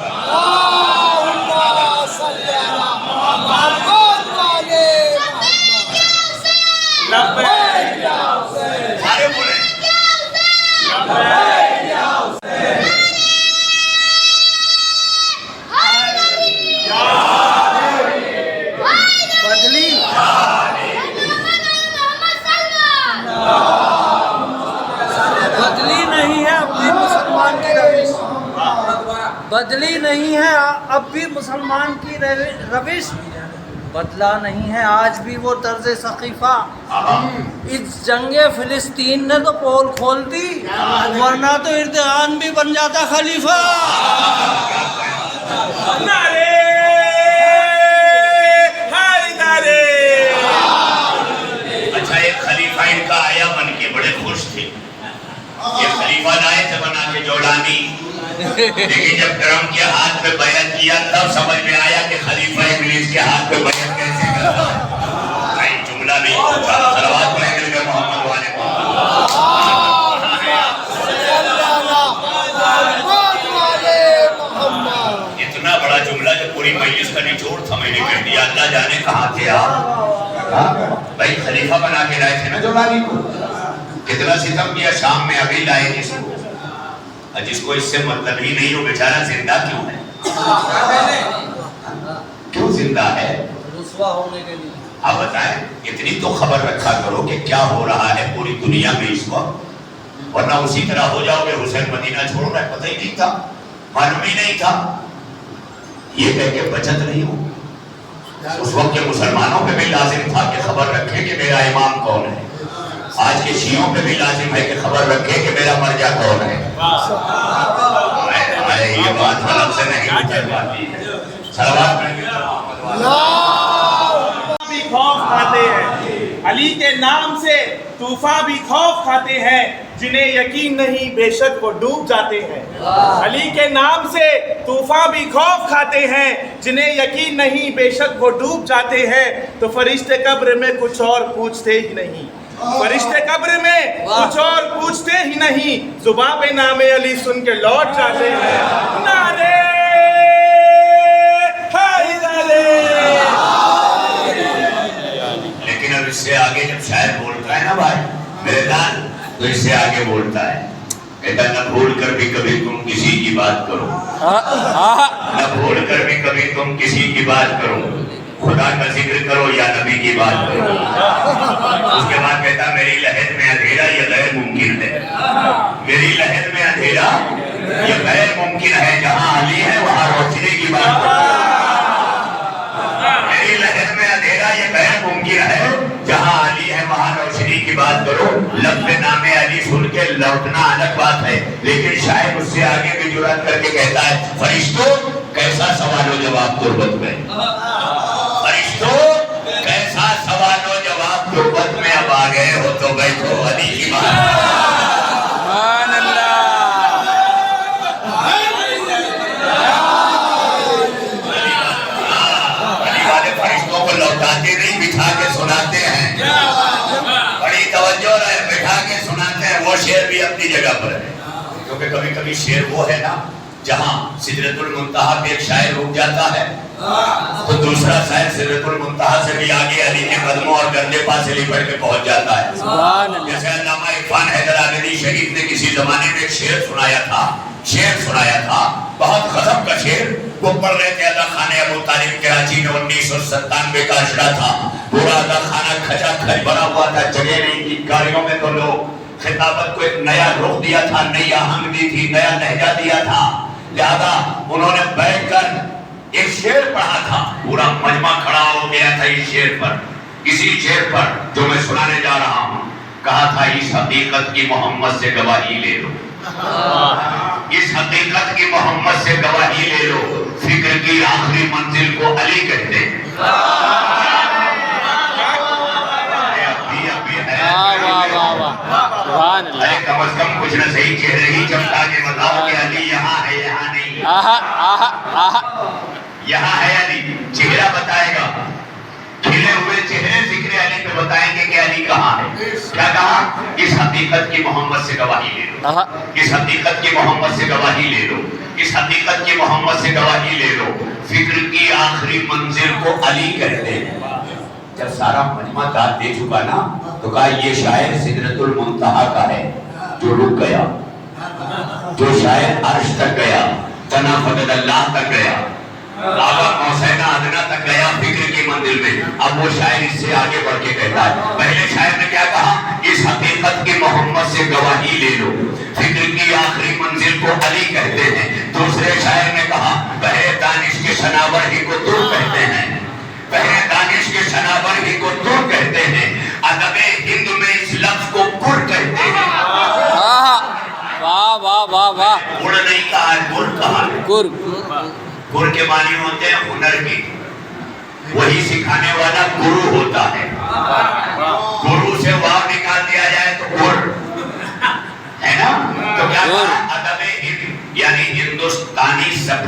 سارے بولیں
بدلی نہیں ہے اب بھی مسلمان کی روش, بدلا نہیں ہے آج بھی وہ طرز سقیفہ. اس جنگ فلسطین نے تو پول کھول دی, ورنہ تو اردغان بھی بن جاتا خلیفہ.
اچھا, ایک خلیفہ ان کا آیا بن کے, بڑے خوش تھے. یہ خلیفہ لائے تھے بنا کے جولانی, لیکن جب کرم کے ہاتھ میں بیعت کیا تب سمجھ میں آیا کہ خلیفہ ابلیس کے ہاتھ میں بیعت کیسے کرتا ہے. بھائی جملہ نہیں پہنچا. صلوات پڑھیں گے نبی محمد والے کو. اتنا بڑا جملہ جو پوری مجلس کا نچوڑ تھا میں نے کہہ دیا. اللہ جانے کہاں تھے آپ. بھائی خلیفہ بنا کے لائے تھے نا جولالی کو. کتنا ستم کیا شام میں ابھی لائے جس کو. جس کو اس سے مطلب ہی نہیں ہو بیچارہ زندہ کیوں ہے. کیوں زندہ ہے.
رسوا ہونے کے لیے.
آپ بتائیں اتنی تو خبر رکھا کرو کہ کیا ہو رہا ہے پوری دنیا میں اس وقت. ورنہ اسی طرح ہو جاؤ گے حسین مدینہ چھوڑ رہا ہے. پتہ ہی نہیں تھا. معلوم ہی نہیں تھا. یہ کہہ کے بچت نہیں ہو. اس وقت کے مسلمانوں پہ بھی لازم تھا کہ خبر رکھے کہ میرا امام کون ہے. آج کے شیعوں پہ بھی لازم ہے کہ خبر رکھے کہ میرا مرجع کون ہے. یہ بات حلق سے نہیں پاتی ہے. صلوات
بھی خوف کھاتے ہیں. علی کے نام سے طوفان بھی خوف کھاتے ہیں. جنہیں یقین نہیں بے شک وہ ڈوب جاتے ہیں. علی کے نام سے طوفان بھی خوف کھاتے ہیں. جنہیں یقین نہیں بے شک وہ ڈوب جاتے ہیں. تو فرشتے قبر میں کچھ اور پوچھتے ہی نہیں. فرشتے قبر میں کچھ اور پوچھتے ہی نہیں. زباں پہ نام علی سن کے لوٹ جاتے ہیں. نعرے حیدر.
لیکن اب اس سے آگے جب شاعر بولتا ہے نا بھائی میرے جان تو اس سے آگے بولتا ہے کہتا نہ بھول کر بھی کبھی تم کسی کی بات کرو. نہ بھول کر بھی کبھی تم کسی کی بات کرو. خدا کا ذکر کرو یا نبی کی بات کرو. اس کے بعد کہتا میری لہر میں اندھیرا یہ غیر ممکن ہے. میری لہر میں اندھیرا یہ غیر ممکن ہے. جہاں علی ہے وہاں روشنی کی بات کرو. میری لہر میں اندھیرا یہ غیر ممکن ہے. جہاں علی ہے وہاں روشنی کی بات کرو. لب پہ نام علی سن کے لوٹنا الگ بات ہے. لیکن شاید اس سے آگے بھی جرات کر کے کہتا ہے فرشتوں کیسا سوال و جواب تربت میں. فرشتوں کیسا سوال و جواب تربت میں. اب آ گئے ہو تو بیٹھو علی کی بات.
سبحان اللہ.
علی والے فرشتوں کو لوٹاتے نہیں بٹھا کے سناتے ہیں. بڑی توجہ رہے بٹھا کے سناتے ہیں. وہ شعر بھی اپنی جگہ پر ہے. کیونکہ کبھی کبھی شعر وہ ہے نا جہاں سدرۃ المنتہا پہ ایک شاعر رک جاتا ہے تو دوسرا شاعر سدرۃ المنتہا سے بھی آگے علی کے قدموں اور گردے پاس سے لپٹ کے پہنچ جاتا ہے. جیسے علامہ عرفان حیدر آبادی شہید نے کسی زمانے میں ایک شعر سنایا تھا. بہت غضب کا شعر. وہ پڑھ رہے تھے ادا خانہ ابو طالب کراچی میں 1997 کا اشرا تھا. پورا ادا خانہ کھچا کھچ بنا ہوا تھا. جگہ نہیں تھی. گاڑیوں میں تو لوگ خطابت کو ایک نیا رخ دیا تھا. نئی آہنگ دی تھی. نیا لہجہ دیا تھا. لہذا انہوں نے بیٹھ کر ایک شعر پڑھا تھا. پورا مجمع کھڑا ہو گیا تھا اس شعر پر. اسی شعر پر جو میں سنانے جا رہا ہوں. کہا تھا اس حقیقت کی محمد سے گواہی لے لو. اس حقیقت کی محمد سے گواہی لے لو. فکر کی آخری منزل کو علی کہتے ہیں. کم از کم کچھ نہ صحیح چہرے ہی چمکا کے بتاؤ کہ علی یہاں ہے یہاں نہیں. یہاں ہے علی. چہرہ بتائے گا. کھلے ہوئے چہرے ذکر علی پہ بتائیں گے کہ علی کہاں ہے. کیا کہا اس حقیقت کی محمد سے گواہی لے لو. اس حقیقت کی محمد سے گواہی لے لو. اس حقیقت کی محمد سے گواہی لے لو. فکر کی آخری منزل کو علی کہتے ہیں. جب سارا مجمع داد دے چکا نا تو کہا یہ شاعر سدرۃ المنتہا کا ہے جو رک گیا. جو شاعر عرش تک گیا. تنا فضل اللہ تک گیا. آبا موسینا ادنا تک گیا فکر کی منزل میں. اب وہ شاعر اس سے آگے بڑھ کے کہتا ہے. پہلے شاعر نے کیا کہا اس حقیقت کی محمد سے گواہی لے لو. فکر کی آخری منزل کو علی کہتے ہیں. دوسرے شاعر نے کہا بحر دانش کے شناور ہی کو تو کہتے ہیں. بحر دانش کے شناور ہی کو تو کہتے ہیں. ادب ہند میں اس لفظ کو گر کہتے ہیں.
واہ واہ واہ واہ.
گر نہیں کہا گر کہا. گر کے معنی ہوتے ہیں ہنر کی. وہی سکھانے والا گرو ہوتا ہے. گرو سے واو نکال دیا جائے تو گر ہے نا. تو کیا کہا ادب ہند یعنی ہندوستان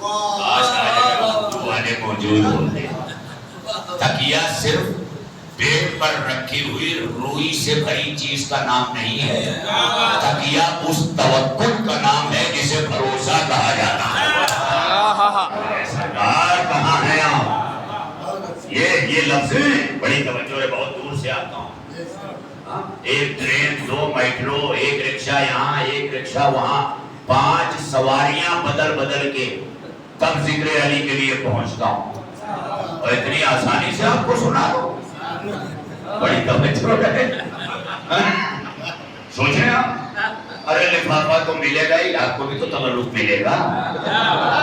کاش اردو والے موجود ہوتے. تکیہ صرف پیٹ پر رکھی ہوئی روئی سے بھری چیز کا نام نہیں ہے. تکیہ اس توکل کا نام ہے جسے بھروسہ کہا جاتا ہے. سرکار کہاں ہے آپ؟ یہ لفظ بڑی توجہ ہے. بہت دور سے آتا ہوں. ایک ٹرین، 2 میٹرو، ایک رکشہ یہاں، ایک رکشہ وہاں، 5 سواریاں بدل بدل کے تب ذکر علی کے لیے پہنچتا ہوں. اور اتنی آسانی سے آپ کو سنا دو. بڑی توجہ ہے. سوچیں آپ. ارے لفافہ تو ملے گا ہی، آپ کو بھی تو تبرک ملے گا.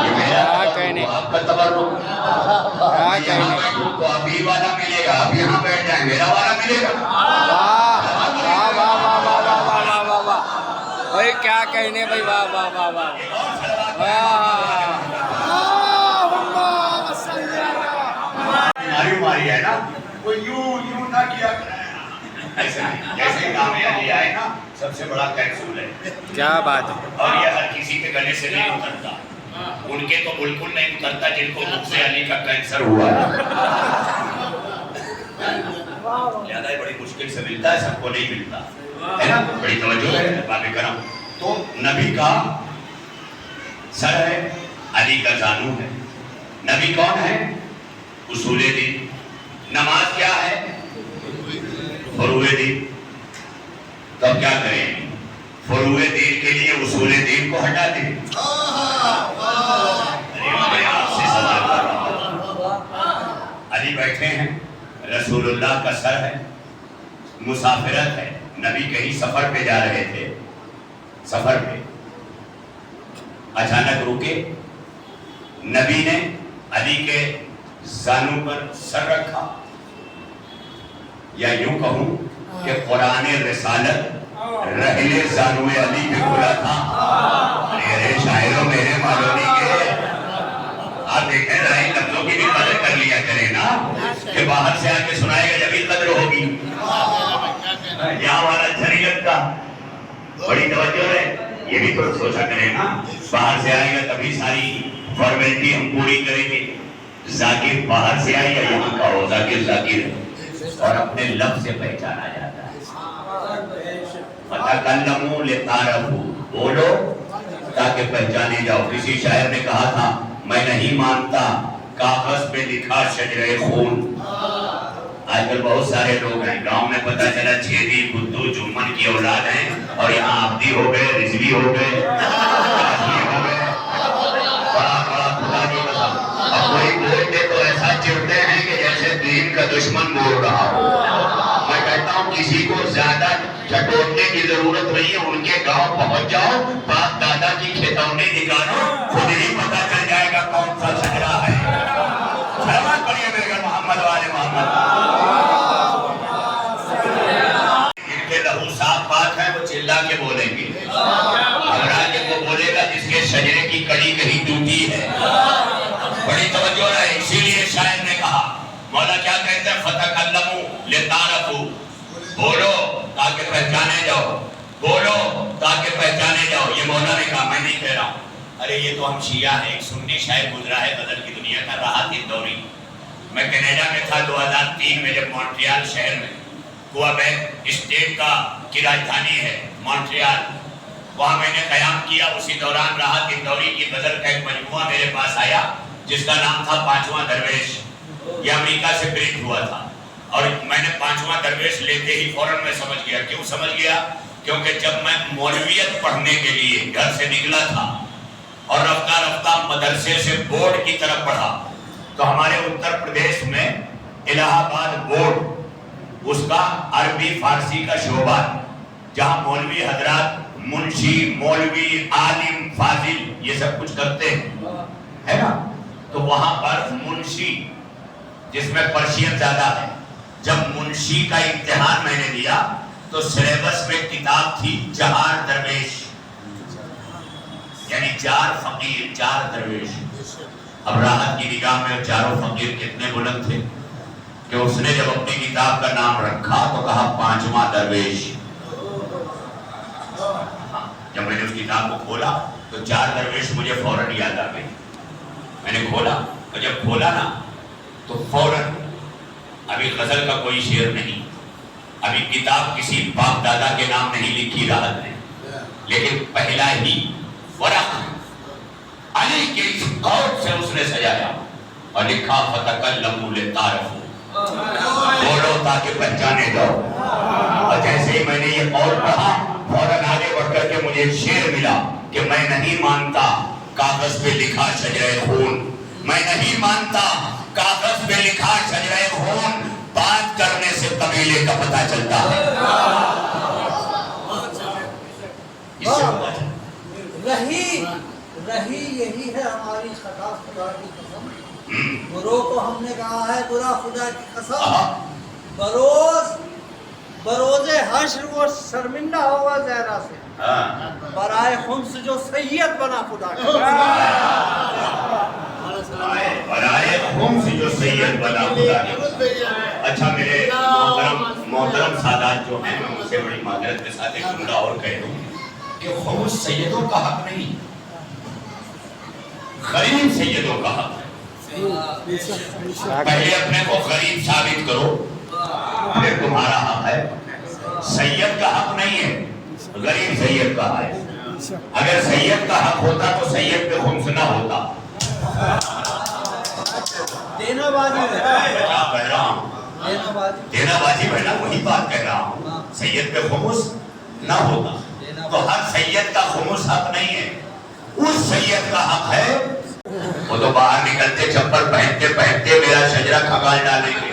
یہ میرا آپ کا تبرک. یہاں بیٹھوں تو ابھی والا ملے گا. آپ یہاں بیٹھ جائیں میرا والا ملے گا.
بھائی کیا کہنے بھائی. واہ واہ واہ واہ.
بیماری ہے نا، وہ یوں نہ کیا کرے. ایسا نہیں. جیسے کامیابی آئے نا، سب سے بڑا کیپسول ہے.
کیا بات ہے.
اور یہ ہر کسی کے گلے سے نہیں اترتا. ان کے تو بالکل نہیں اترتا جن کو مجھ سے علی کا کینسر ہوا ہے. لہذا بڑی مشکل سے ملتا ہے، سب کو نہیں ملتا ہے نا. بڑی توجہ ہے باب کرم. تو نبی کا سر ہے، علی کا زانو ہے. نبی کون ہے؟ اصول دین. نماز کیا ہے؟ فروع دین. تب کیا کریں؟ فروع دین کے لیے اصول دین کو ہٹا دیں. میں آپ سے سوال کر رہا ہوں. علی بیٹھے ہیں، رسول اللہ کا سر ہے، مسافرت ہے. نبی کہیں سفر پہ جا رہے تھے. سفر پہ اچانک رکے. نبی نے علی کے زانو پر سر رکھا. یا یوں کہوں کہ قرآن رسالت رحل زانو علی پہ کھلا تھا. میرے شاعروں، میرے مالونی کے آپ دیکھیں ذرا ان لفظوں کی بھی قدر کر لیا کریں نا، کہ باہر سے آ کے سنائے گا جبھی قدر ہوگی. یہاں والا اچھا نہیں لگتا. بڑی توجہ ہے. یہ بھی تو سوچا کریں نا. باہر سے آئے گا تبھی ساری فارمیلٹی ہم پوری کریں گے. ذاکر باہر سے آئے گا، یہاں کا ہو ذاکر ذاکر ہے اور اپنے لفظ سے پہچانا جاتا ہے. فَتَكَلَّمُوا لِتَعْرَفُوا. بولو تاکہ پہچانے جاؤ. کسی شاعر نے کہا تھا میں نہیں مانتا کاغذ پہ لکھا شجرے خون. آج کل بہت سارے لوگ ہیں گاؤں میں پتہ چلا چھیدی بدھو جمن کی اولاد ہیں اور یہاں عبدی ہو گئے، رضوی ہو گئے، قاسمی ہو گئے. بڑا خدا کی قسم. اب کوئی بولتے تو ایسا چڑھتے ہیں کہ جیسے دین کا دشمن بول رہا ہو. میں کہتا ہوں کسی کو زیادہ چٹوٹنے کی ضرورت نہیں ہے. ان کے گاؤں پہنچ جاؤ، باپ دادا کی کھیتونی نکالو، خود ہی پتہ چل جائے گا کون سا شجرا ہے. سلامت پڑھیے میرے گھر محمد والے محمد. ان کے لہو صاف بات ہے، وہ چلا کے بولیں گے. گھبرا کے وہ بولے گا جس کے شجرے کی کڑی کہیں ٹوٹی ہے. بڑی توجہ ہے. اسی لیے شاعر نے کہا، مولا کیا کہتے ہیں؟ فَتَكَلَّمُوا لِتَعْرَفُوا. بولو تاکہ پہچانے جاؤ. بولو تاکہ پہچانے جاؤ. یہ مولا نے کہا، میں نہیں کہہ رہا ہوں. ارے یہ تو ہم شیعہ ہیں. ایک سنی شاعر گزرا ہے بدل کی دنیا کا، راحت اندوری. میں کینیڈا میں تھا 2003 میں، جب مونٹریال شہر میں کوبیک اسٹیٹ کی راجدھانی ہے مونٹریال، وہاں میں نے قیام کیا. اسی دوران راحت اندوری کی غزل کا ایک مجموعہ میرے پاس آیا جس کا نام تھا پانچواں درویش. یہ امریکہ سے پرنٹ ہوا تھا اور میں نے پانچواں درویش لیتے ہی فوراً میں سمجھ گیا. کیوں سمجھ گیا؟ کیونکہ جب میں مولویت پڑھنے کے لیے گھر سے نکلا تھا اور رفتہ رفتہ مدرسے سے بورڈ کی طرف پڑھا تو ہمارے اتر پردیش میں الہ آباد بورڈ، اس کا عربی فارسی کا شعبہ، جہاں مولوی حضرات منشی، مولوی، عالم، فاضل یہ سب کچھ کرتے ہیں ہے نا. تو وہاں پر منشی، جس میں پرشین زیادہ ہے، جب منشی کا امتحان میں نے دیا تو سلیبس میں کتاب تھی 4 درویش، یعنی 4 فقیر، 4 درویش. اب راحت کی نگاہ میں چاروں فقیر کتنے بلند تھے کہ اس نے جب اپنی کتاب کا نام رکھا تو کہا 5واں درویش. جب میں نے اس کتاب کو کھولا تو 4 درویش مجھے فوراً یاد آ گئی.
میں نے کھولا اور جب کھولا نا تو فوراً ابھی غزل کا کوئی شعر نہیں, ابھی کتاب کسی باپ دادا کے نام نہیں لکھی راحت نے, لیکن پہلا ہی ورق علی کے اس قول سے اس نے سجایا اور لکھا فتکلموا لتعرفوا, بولو تاکہ پہچانے دو. اور جیسے ہی میں نے یہ قول پڑھا فوراً آگے بڑھ کر کے مجھے ایک شعر ملا کہ میں نہیں مانتا کاغذ پہ لکھا شجرہ خون, میں نہیں مانتا کاغذ پہ لکھا شجرہ خون, بات کرنے سے قبیلے کا پتہ چلتا ہے. اس سے پتہ چلتا
رہی یہی ہے ہماری خطا, خدا کی قسم. برو کو ہم نے کہا ہے برا خدا کی قسم, بروز حشر وہ شرمندہ ہوگا زہرا سے, برائے خمس جو سید بنا خدا کا,
برائے خمس جو سید بنا خدا کا. اچھا میرے محترم سادات جو ہیں, میں ان سے بڑی معذرت کے ساتھ ایک جملہ اور کہہ دوں کہ خمس سیدوں کا حق نہیں, غریب سیدوں کا حق ہے. پہلے اپنے کو غریب ثابت کرو پھر تمہارا حق ہے. سید کا حق نہیں ہے, غریب سید کا ہے. اگر سید کا حق ہوتا تو سید پہ خمس نہ ہوتا.
دینا بازی
کیا کہہ رہا ہوں, دینا بازی بہنا وہی بات کہہ رہا ہوں. سید پہ خمس نہ ہوتا تو ہر سید کا خمس حق نہیں ہے, اس سید کا حق ہے. وہ تو باہر نکلتے چپل پہنتے پہنتے میرا شجرہ کھگال ڈالیں گے,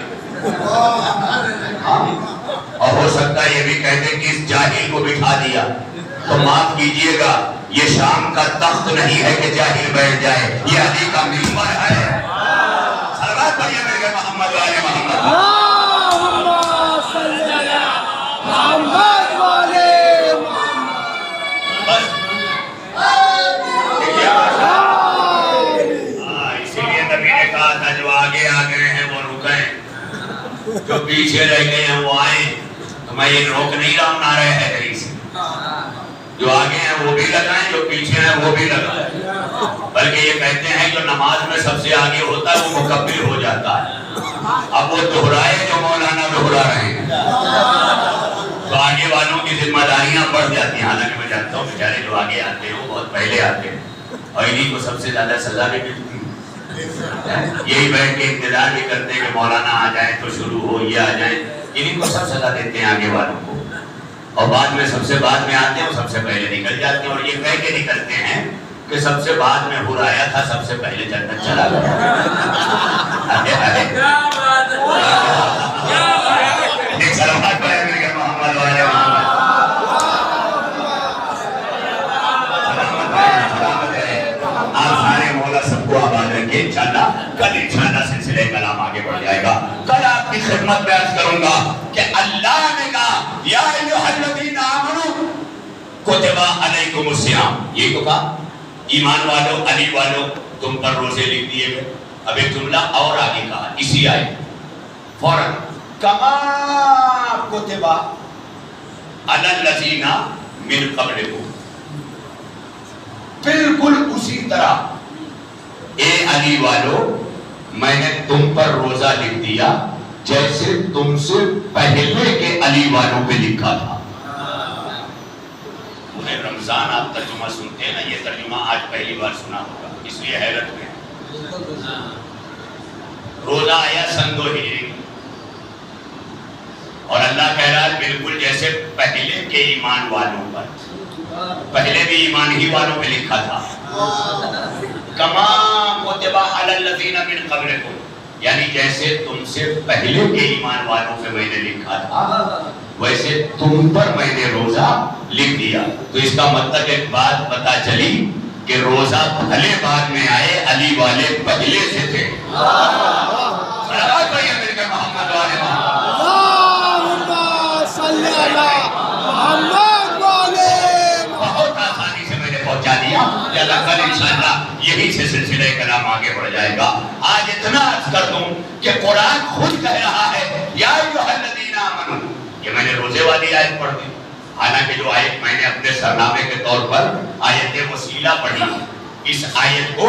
اور ہو سکتا ہے یہ بھی کہہ دیں کہ اس جاہل کو بٹھا دیا, تو معاف کیجئے گا یہ شام کا تخت نہیں ہے کہ جاہل بیٹھ جائے, یہ علی کا منبر ہے. صلوات پڑھیے میرے محمد والے محمد. جو آگے آ گئے ہیں وہ رکیں, جو پیچھے رہ گئے ہیں وہ آئیں. تو میں یہ روک نہیں رہا ہوں نعرہ حیدری سے, جو آگے ہیں وہ بھی لگائیں, جو پیچھے ہیں وہ بھی لگائیں. بلکہ یہ کہتے ہیں جو نماز میں سب سے آگے ہوتا ہے وہ مکبر ہو جاتا ہے. اب وہ دہرائے جو مولانا دہرا رہے ہیں, تو آگے والوں کی ذمہ داریاں بڑھ جاتی ہیں. حالانکہ میں جانتا ہوں بیچارے جو آگے آتے ہیں وہ بہت پہلے آتے ہیں, اور انہیں کو سب سے زیادہ سزا بھی ملتی ہے. یہی بیٹھ کے انتظار بھی کرتے ہیں کہ مولانا آ جائیں تو شروع ہو, یہ آ جائیں. انہیں کو سب سزا دیتے ہیں آگے والوں کو, اور بعد میں سب سے بعد میں آتے ہیں اور سب سے پہلے نکل جاتے ہیں. اور یہ کہہ کے نکلتے ہیں کہ سب سے بعد میں ہرایا تھا, سب سے پہلے جنت چلا گیا. ایک سلامات پڑھے میرے محمد والے محمد. آپ سارے مولا سب کو آباد رکھے. انشاءاللہ کل انشاءاللہ سلسلہ کلام آگے بڑھ جائے گا. کل آپ کی خدمت میں عرض کروں گا کہ اللہ نے کہا یا ایھا الذین آمنوا کتب علیکم الصیام, یہی تو کہا ایمان والو, علی والو تم پر روزے لکھ دیے گئے. اب ایک جملہ اور آگے کہا اسی آئے فوراً, کما کتب علی الذین من قبلکم, بالکل اسی طرح اے علی والو میں نے تم پر روزہ لکھ دیا جیسے تم سے پہلے کے علی والوں پہ لکھا تھا. انہیں رمضان آپ ترجمہ سنتے ہیں نا, یہ ترجمہ آج پہلی بار سنا ہوگا اس لیے حیرت میں. روزہ آیا سن 2 ہجری, اور اللہ کہہ رہا ہے بالکل جیسے پہلے کے ایمان والوں پر, پہلے بھی ایمان ہی والوں پہ لکھا تھا. کما کتب علی الذین من قبلکم, یعنی جیسے تم سے پہلے کے ایمان والوں پہ میں نے لکھا تھا ویسے تم پر میں نے روزہ لکھ دیا. تو اس کا مطلب ایک بات پتہ چلی کہ روزہ بھلے بعد میں آئے, علی والے پہلے سے تھے. صلوات پڑھیے میرے محمد والے محمد. بہت آسانی سے میں نے پہنچا دیا. کل انشاءاللہ یہی سے سلسلہ کلام آگے بڑھ جائے گا. آج اتنا عرض کر دوں کہ قرآن خود کہہ رہا ہے یا ایھا الذین آمنوا, یہ میں نے روزے والی آیت پڑھ دی. حالانکہ جو آیت میں نے اپنے سرنامے کے طور پر آیت وسیلہ پڑھی, اس آیت کو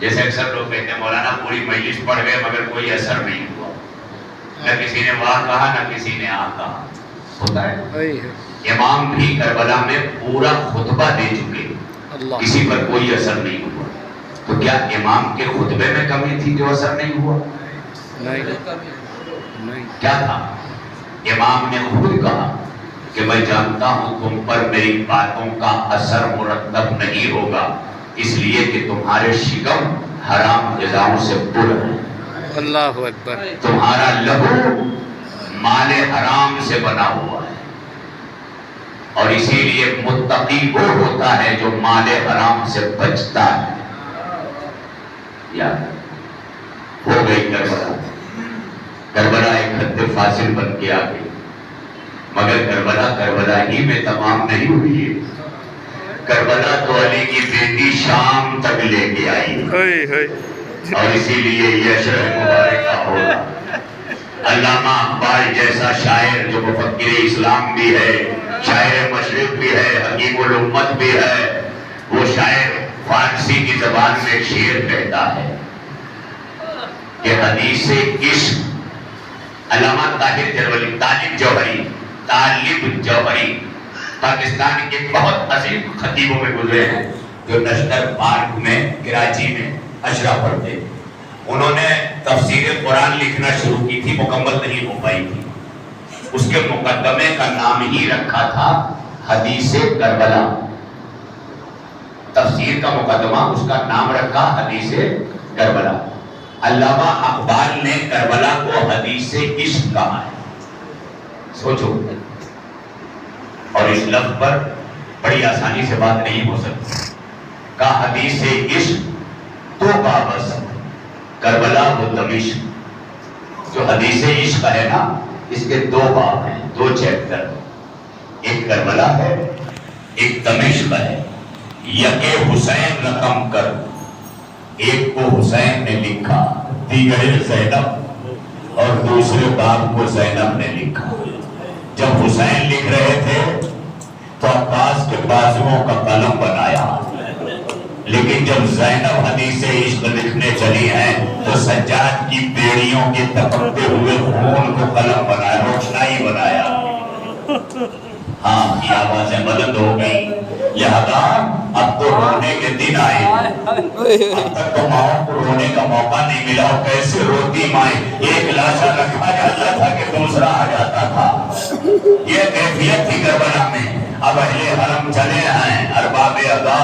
جیسے اکثر لوگ کہتے ہیں مولانا پوری مجلس پڑھ گئے مگر کوئی اثر نہیں ہوا، نہ کسی نے واہ کہا نہ کسی نے آ کہا. ہوتا ہے. امام بھی کربلا میں پورا خطبہ دے چکے، کسی پر کوئی اثر نہیں ہوا. تو کیا امام کے خطبے میں کمی تھی جو اثر نہیں ہوا؟ کیا تھا؟ امام نے خود کہا کہ میں جانتا ہوں تم پر میری باتوں کا اثر مرتب نہیں ہوگا، اس لیے کہ تمہارے شکم حرام غذاؤں سے پر ہے.
اللہ اکبر.
تمہارا لہو مال حرام سے بنا ہوا ہے، اور اسی لیے متقی وہ ہوتا ہے جو مال حرام سے بچتا ہے. یاد ہو گئی کربلا. کربلا ایک حد فاصل بن کے آ گئی، مگر کربلا ہی میں تمام نہیں ہوئی ہے. کربلا تو علی کی بیٹی شام تک لے کے آئی، اور اسی لیے یہ اشرف مبارکہ ہوگا. علامہ اقبال جیسا شاعر جو مفکر اسلام بھی ہے، شاعر مشرق بھی ہے، حکیم الامت بھی ہے، وہ شاعر فارسی کی زبان میں ایک شعر کہتا ہے کہ حدیث عشق. علامہ طاہر جلولی طالب جوہری پاکستان کے بہت عظیم خطیبوں میں گزرے ہیں، جو نشتر پارک میں کراچی میں اشرا پڑھتے. انہوں نے تفسیر قرآن لکھنا شروع کی تھی، مکمل نہیں ہو پائی تھی. اس کے مقدمے کا نام ہی رکھا تھا حدیث کربلا. تفسیر کا مقدمہ اس کا نام رکھا حدیث کربلا. علامہ اقبال نے کربلا کو حدیث عشق کہا ہے. سوچو، اور اس لفظ پر بڑی آسانی سے بات نہیں ہو سکتی. کہا حدیث عشق تو بابس کربلا و دمشق. جو حدیث عشق ہے نا، اس کے دو باب ہیں، دو چیپٹر. ایک کربلا ہے، ایک دمشق ہے. یکے حسین رقم کر، ایک کو حسین نے لکھا، دیگر زینب، اور دوسرے باب کو زینب نے لکھا. جب حسین لکھ رہے تھے تو عباس کے بازوؤں کا قلم بنایا، لیکن جب زینب حدیث عشق لکھنے چلی ہیں تو سجاد کی بیڑیوں کے تپکتے ہوئے خون کو قلم بنایا، روشنائی بنایا. ہاں کی آوازیں بلند ہو گئی. لہذا اب تو رونے کے دن آئے. اب تک تو ماؤں کو رونے کا موقع نہیں ملا. کیسے روتی مائیں، ایک لاشا رکھا جاتا تھا کہ دوسرا آ جاتا تھا. یہ کیفیت تھی کربلا میں. اب اہل حرم چلے ہیں ارباب ادا.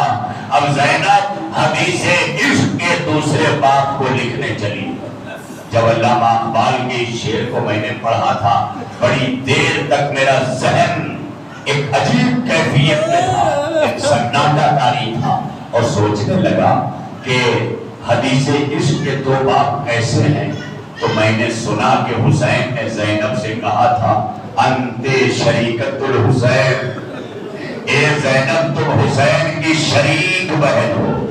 اب زینب حدیث عشق کے دوسرے باب کو لکھنے چلی. جب علامہ اقبال کے شعر کو میں نے پڑھا تھا، بڑی دیر تک میرا ذہن ایک عجیب کیفیت میں تھا، ایک سناٹا طاری تھا، اور سوچنے لگا کہ حدیث عشق کے دو باب کیسے ہیں. تو میں نے سنا کہ حسین نے زینب سے کہا تھا انتے شریکت الحسین، اے زینب تم حسین کی شریک بہن ہو.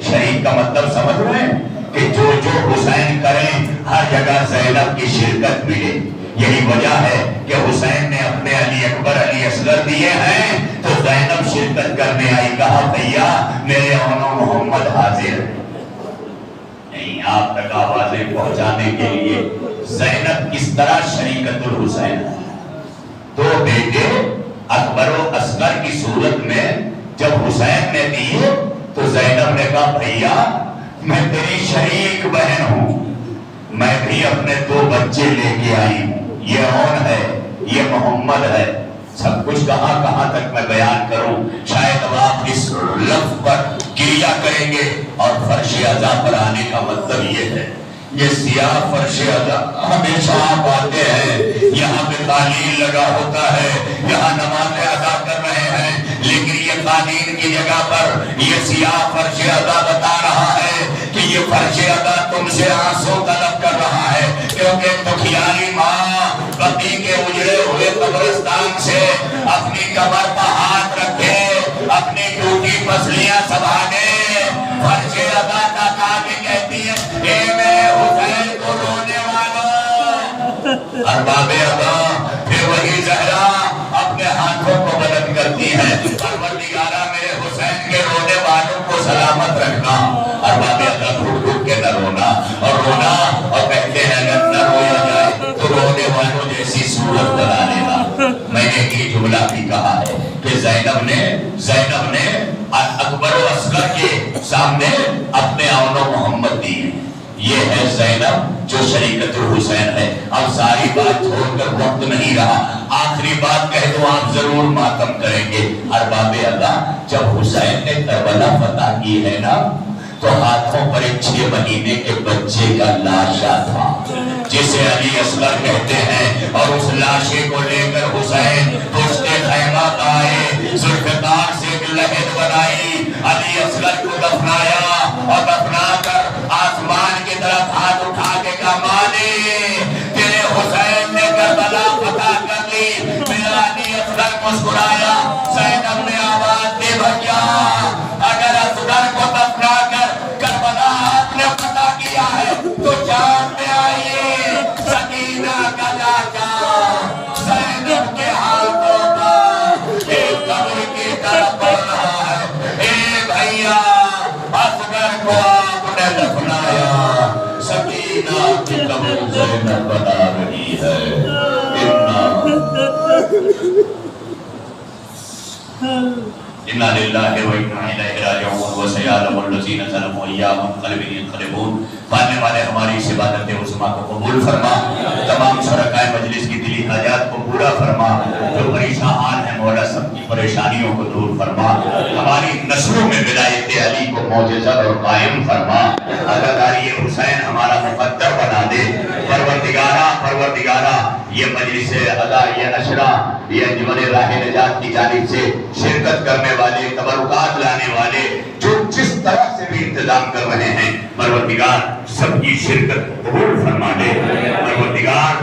شریک کا مطلب سمجھ رہے ہیں کہ جو جو حسین کریں ہر جگہ زینب کی شرکت ملے. یہی وجہ ہے کہ حسین نے اپنے علی اکبر علی اصغر دیے ہیں تو زینب شرکت کرنے آئی. کہا بھیا میرے اونو محمد حاضر. نہیں، آپ تک آوازیں پہنچانے کے لیے زینب کس طرح شریکت الحسین ہے. دو بیٹے اکبر و اصغر کی صورت میں جب حسین نے دیے تو زینب نے کہا بھیا میں تیری شریک بہن ہوں، میں بھی اپنے دو بچے لے کے آئی ہوں. یہ اون ہے، یہ محمد ہے. سب کچھ کہاں تک میں بیان کروں. شاید اب آپ اس لفظ پر گریہ کریں گے. اور فرش عزا پر آنے کا مطلب یہ ہے، یہ سیاہ فرش عزا ہمیشہ آپ آتے ہیں، یہاں پہ قالین لگا ہوتا ہے، یہاں نمازیں ادا کر رہے ہیں، لیکن یہ قالین کی جگہ پر یہ سیاہ فرش عزا بتا رہا ہے کہ یہ فرش عزا تم سے آنسو طلب کر رہا ہے. کیونکہ دکھیاری ماں بقی کے اجڑے ہوئے قبرستان سے اپنی کمر پر ہاتھ رکھے، اپنی ٹوٹی پسلیاں سنبھالے، فرش عزا کا کعبے کہتی ہے اے میرے حسین کو رونے والوں. ارباب ادا پھر وہی زہرا اپنے ہاتھوں کو بلند کرتی ہے، پروردگارا میرے حسین کے رونے والوں کو سلامت رکھنا. ارباب ادا
یہی جملہ بھی کہا ہے کہ زینب نے اکبر و اصغر کے سامنے اپنے اون و محمد دی. یہ ہے زینب جو شریکت الحسین ہے. اب ساری بات چھوڑ کر وقت نہیں رہا, آخری بات کہہ دو آپ ضرور ماتم کریں گے. ارباب اللہ, جب حسین نے کربلا فتح کی ہے نا تو ہاتھوں پر ایک 6 مہینے کے بچے کا لاشا تھا جسے علی اصغر کہتے ہیں, اور اس لاشے کو لے کر حسین پشت خیمہ آئے, ذوالفقار سے ایک لحد بنائی, علی اصغر کو دفنایا اور دفنا کر آسمان کی طرف ہاتھ اٹھا کے کہا مالی تیرے حسین نے کربلا فتح کر لی. میرا علی اصغر مسکرایا. زینب نے آواز دی بھیا اگر اصغر کو دفنا کر کربلا آپ نے فتح کیا ہے تو جان میں آئیے سکینہ کا لاجا زینب کے ہاتھوں کا ایک قبر کی طرف بڑھ رہا ہے. اے بھیا اصغر کو آپ نے دفنایا, سکینہ کی قبر زینب بنا رہی ہے. اِنَّا لِلَّهِ وَإِنَّا إِلَيْهِ رَاجِعُونَ وَسَيَعْلَمُ الَّذِينَ ظَلَمُوا أَيَّ مُنقَلِبٍ يَنقَلِبُونَ. پڑھنے والے ہماری اس عبادت عظمیٰ کو قبول فرما, تمام شرکائے مجلس کی دلی حاجات کو پورا فرما, جو پریشان حال ہیں مولا سب کی پریشانیوں کو دور فرما, ہماری نسلوں میں ولایت علی کو معجزہ اور قائم فرما, عزاداری حسین ہمارا مقدر بنا دے. پروردگارہ یہ مجلس ادا, یہ نشرہ, یہ انجمن راہ نجات کی جانب سے شرکت کرنے والے, تبرکات لانے والے جو جس طرح سے بھی انتظام کر رہے ہیں, پروردگار سب کی شرکت قبول فرما دے.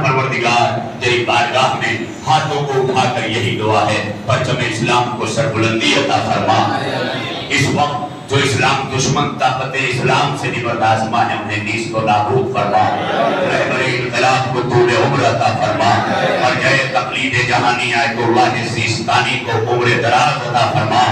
پروردگار تیری بارگاہ میں ہاتھوں کو اٹھا کر یہی دعا ہے, پرچم اسلام کو سربلندی عطا فرما. اس وقت جو اسلام دشمن طاقت اسلام سے نبردآزما ہے انہیں نیز کو نابود فرما. رہبر انقلاب کو طول عمر عطا فرما. مرجع تقلید جہانی آیت اللہ سیستانی کو عمر دراز عطا فرما.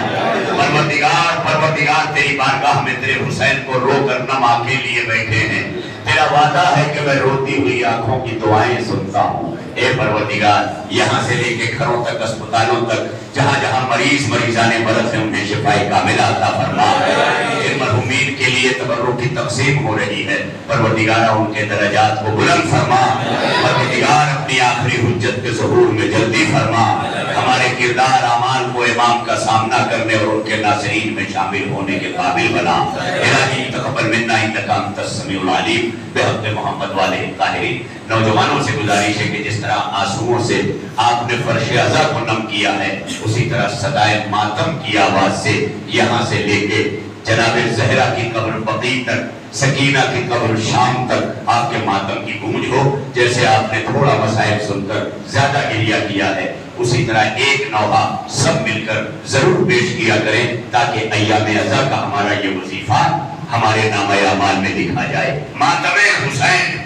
پروردگار تیری بارگاہ میں تیرے حسین کو رو کر نما کے لیے بیٹھے ہیں. تیرا وعدہ ہے کہ میں روتی ہوئی آنکھوں کی دعائیں سنتا ہوں. اے پروردگار, یہاں سے لے کے گھروں تک, اسپتالوں تک, جہاں جہاں مریضان مرض ہیں انہیں شفائے کاملہ عطا فرما. جن مرحومین کے لیے تبرک کی تقسیم ہو رہی ہے, پروردگار ان کے درجات کو بلند فرما. پروردگار اپنی آخری حجت کے ظہور میں جلدی فرما. ہمارے کردار اعمال کو امام کا سامنا کرنے اور ان کے ناظرین میں شامل ہونے کے قابل بنا. الہی تقبل منا انک انت السمیع العلیم بحق محمد والہ الطاہرین. نوجوانوں سے گزارش ہے کہ جس طرح آنسوؤں سے آپ نے فرش عزا کو نم کیا ہے, اسی طرح صدائے ماتم کی آواز سے یہاں سے لے کے جناب زہرا کی قبر بقیع تک, سکینہ کی قبر شام تک آپ کے ماتم کی گونج ہو. جیسے آپ نے تھوڑا مسائل سن کر زیادہ گریہ کیا ہے, اسی طرح ایک نوحہ سب مل کر ضرور پیش کیا کریں تاکہ ایام عزا کا ہمارا یہ وظیفہ ہمارے نامہ اعمال میں لکھا جائے. ماتم حسین